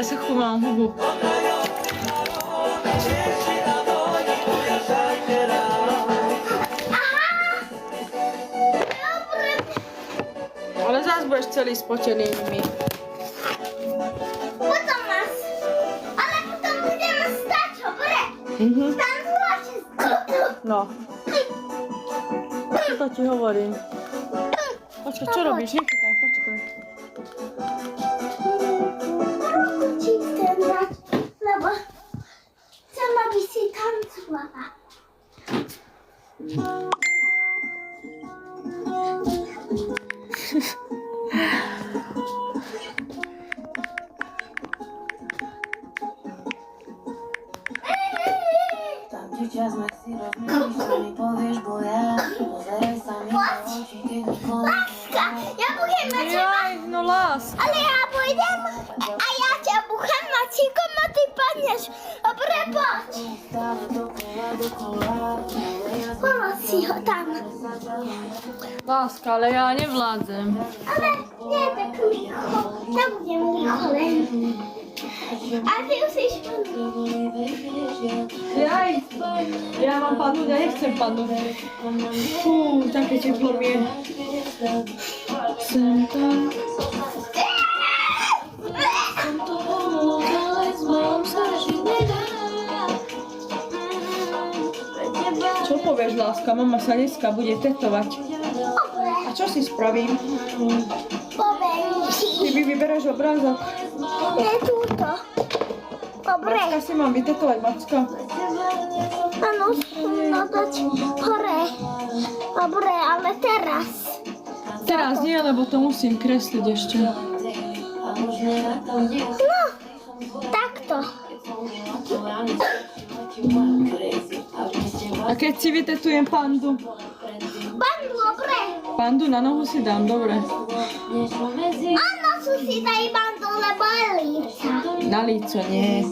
ja sa chovám hubu. Ale zás budeš celý spotený mi. Potom nás. Ale potom budeme stať, dobre? Tam zvlášť. No. Čo ti hovorím? Počkaj, čo robíš? Nechytaj, počkaj. Čisté dať, lebo chcem, aby si tancovala. Láska, ja budem mať Jaj, no láska. ale ja budem a ja ťa buchám macíkom a ty padneš. Dobre, poď. Pomoc si ho tam. Láska, ale ja nevládzem. Ale nie tak rýchlo. Ja budem rýchlo len. A ty musíš Jaj, ja mám padnúť, ja nechcem padnúť. Fú, také teplo mi je. Sem tam. Čo povieš, láska? Mama sa dneska bude tetovať. A čo si spravím? poviem Ty ti. mi vyberáš obrázok. Nie túto. Dobre. Macka si mám vytetovať, Macka. Áno, no dať hore. Dobre, ale teraz. Teraz nie, lebo to musím kresliť ešte. No, takto. A keď si vytetujem pandu? Pán, dobre. Pandu na nohu si dám, dobre. Áno, sú si daj bandol, lebo je líca. Na líco, nie.